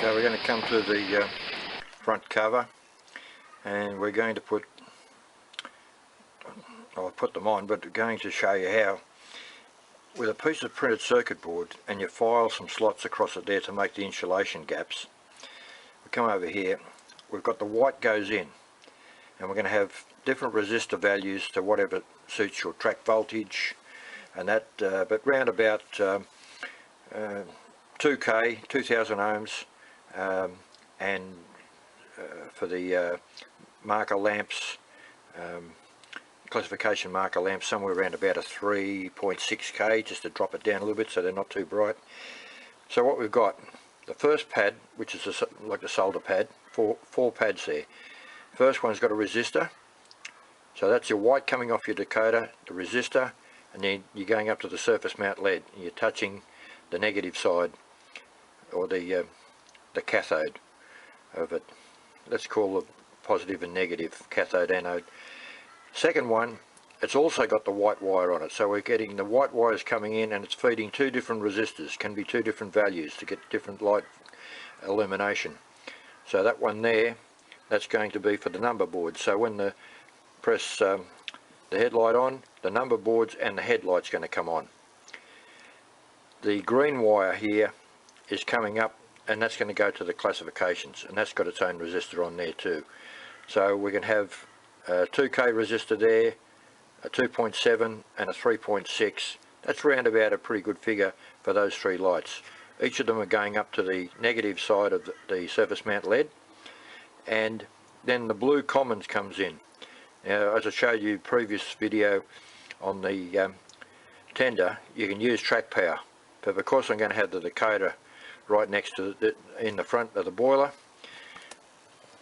So we're going to come to the front cover, and we're going to put, I'll put them on, but going to show you how, with a piece of printed circuit board, and you file some slots across it there to make the insulation gaps. We come over here, we've got the white goes in, and we're going to have different resistor values to whatever suits your track voltage and that, but round about 2K, 2000 ohms, and for the marker lamps, classification marker lamps, somewhere around about a 3.6K, just to drop it down a little bit so they're not too bright. So what we've got, the first pad, which is like a solder pad, four pads there. First one's got a resistor, so that's your white coming off your decoder, the resistor, and then you're going up to the surface mount LED, and you're touching the negative side, or the cathode of it. Let's call the positive and negative, cathode, anode. Second one, it's also got the white wire on it, so we're getting the white wires coming in, and it's feeding two different resistors, can be two different values to get different light illumination. So that one there, that's going to be for the number board. So when the press the headlight on, the number boards and the headlight's going to come on. The green wire here is coming up, and that's going to go to the classifications, and that's got its own resistor on there too. So we can have a 2K resistor there, a 2.7 and a 3.6. That's round about a pretty good figure for those three lights. Each of them are going up to the negative side of the surface mount LED, and then the blue commons comes in. Now, as I showed you previous video on the tender, you can use track power, but because I'm going to have the decoder right next to in the front of the boiler.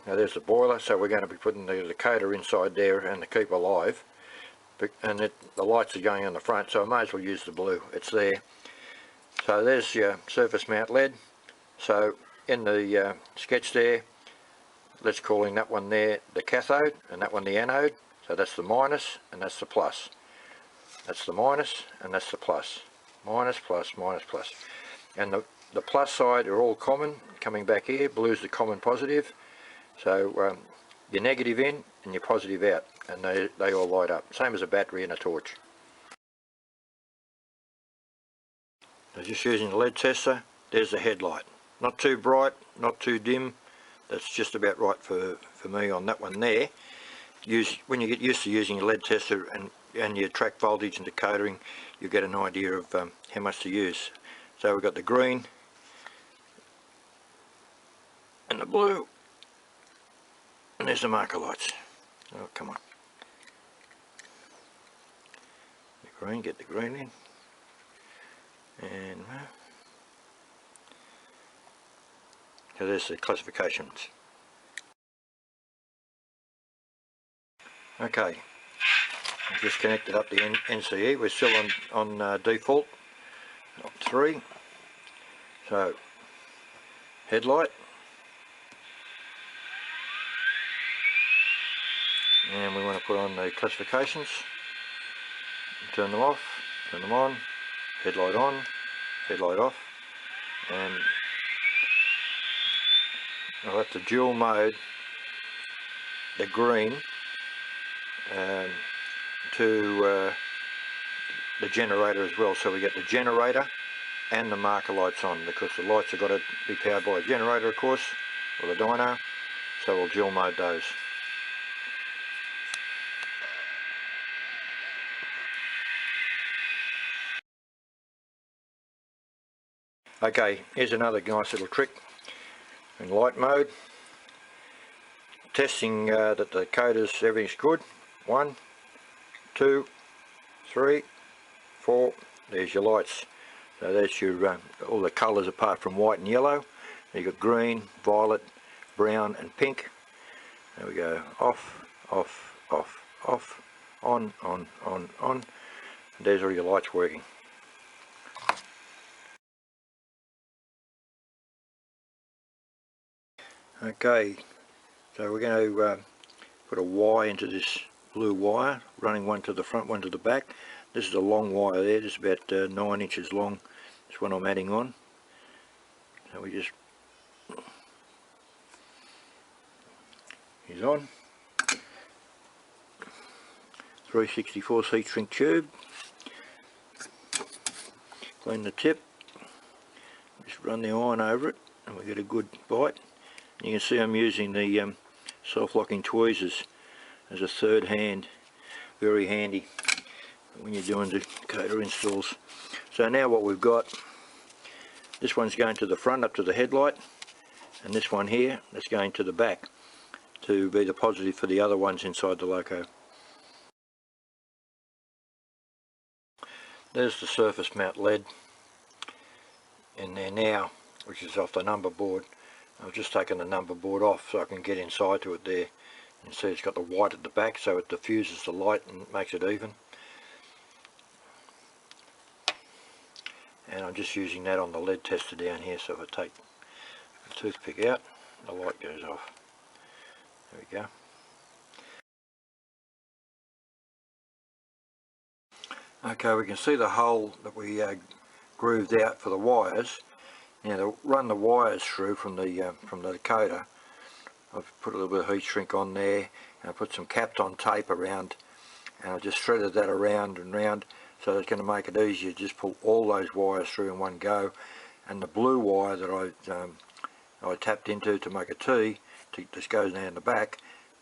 Now there's the boiler, so we're going to be putting the decoder inside there and to keep alive, and the lights are going on the front, so I may as well use the blue, it's there. So there's your surface mount LED. So in the sketch there, let's call in that one there the cathode and that one the anode. So that's the minus and that's the plus. That's the minus and that's the plus. Minus, plus, minus, plus. And the plus side are all common, coming back here. Blue's the common positive. So your negative in and your positive out, and they all light up. Same as a battery and a torch. So just using the lead tester, there's the headlight. Not too bright, not too dim. That's just about right for me on that one there. When you get used to using your lead tester and your track voltage and decodering, you get an idea of how much to use. So we've got the green and the blue, and there's the marker lights. Oh, come on. The green, get the green in. And so there's the classifications. Okay, I've just connected up the NCE. We're still on default, not 3. So headlight, and we want to put on the classifications. Turn them off, turn them on. Headlight on, headlight off, and I'll have to dual mode the green to the generator as well, so we get the generator and the marker lights on, because the lights have got to be powered by a generator, of course, or the dyno, so we'll dual mode those. Okay, here's another nice little trick in light mode. Testing that the coders, everything's good. 1, 2, 3, 4. There's your lights. So there's your all the colours apart from white and yellow. You've got green, violet, brown and pink. There we go. Off, off, off, off. On, on, on, on. There's all your lights working. Okay, so we're going to put a Y into this blue wire, running one to the front, one to the back. This is a long wire there, just about 9 inches long. This one I'm adding on. So we just is on. 364 heat shrink tube. Clean the tip. Just run the iron over it and we get a good bite. You can see I'm using the self-locking tweezers as a third hand. Very handy when you're doing the Dakota installs. So now what we've got, this one's going to the front up to the headlight, and this one here that's going to the back to be the positive for the other ones inside the loco. There's the surface mount lead in there now, which is off the number board. I've just taken the number board off so I can get inside to it there. You see it's got the white at the back, so it diffuses the light and makes it even. And I'm just using that on the lead tester down here, so if I take the toothpick out, the light goes off. There we go. Okay, we can see the hole that we grooved out for the wires. Now to run the wires through from the Dakota, I've put a little bit of heat shrink on there, and I put some Kapton tape around, and I just threaded that around and round, so it's going to make it easier to just pull all those wires through in one go. And the blue wire that I tapped into to make a T, this goes down in the back,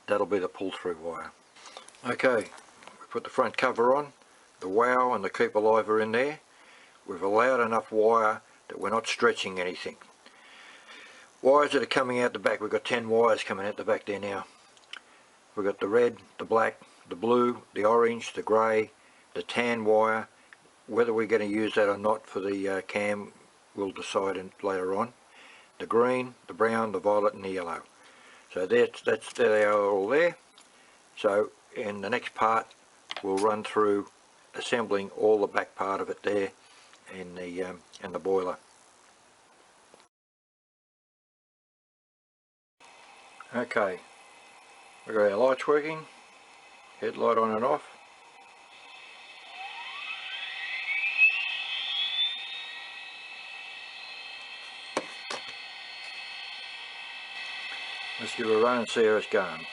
that'll be the pull-through wire. Okay, we put the front cover on, the wow and the keep alive are in there. We've allowed enough wire that we're not stretching anything. Wires that are coming out the back, we've got 10 wires coming out the back there now. We've got the red, the black, the blue, the orange, the grey, the tan wire. Whether we're going to use that or not for the cam, we'll decide later on. The green, the brown, the violet and the yellow. So there they are all there. So in the next part we'll run through assembling all the back part of it there in the boiler. Okay, we've got our lights working, headlight on and off. Let's give it a run and see how it's going.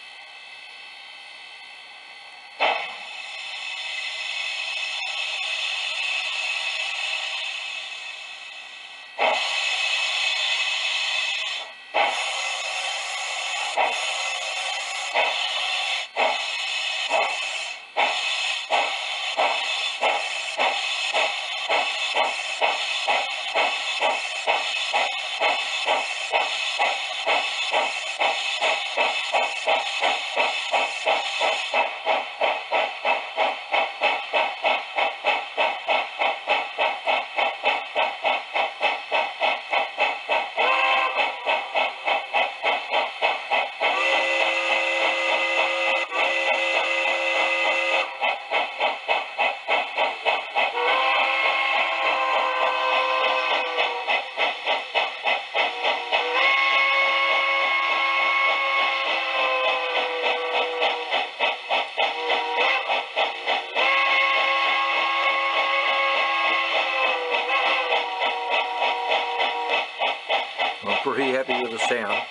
I'm pretty happy with the sound.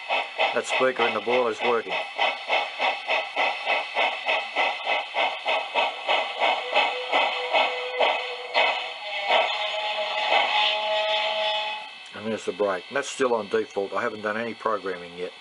That speaker in the boiler is working. And there's the brake. And that's still on default. I haven't done any programming yet.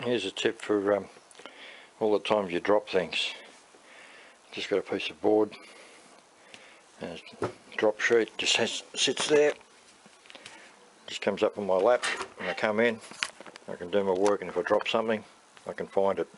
Here's a tip for all the times you drop things. Just got a piece of board and a drop sheet just sits there, just comes up on my lap. When I come in I can do my work, and if I drop something I can find it.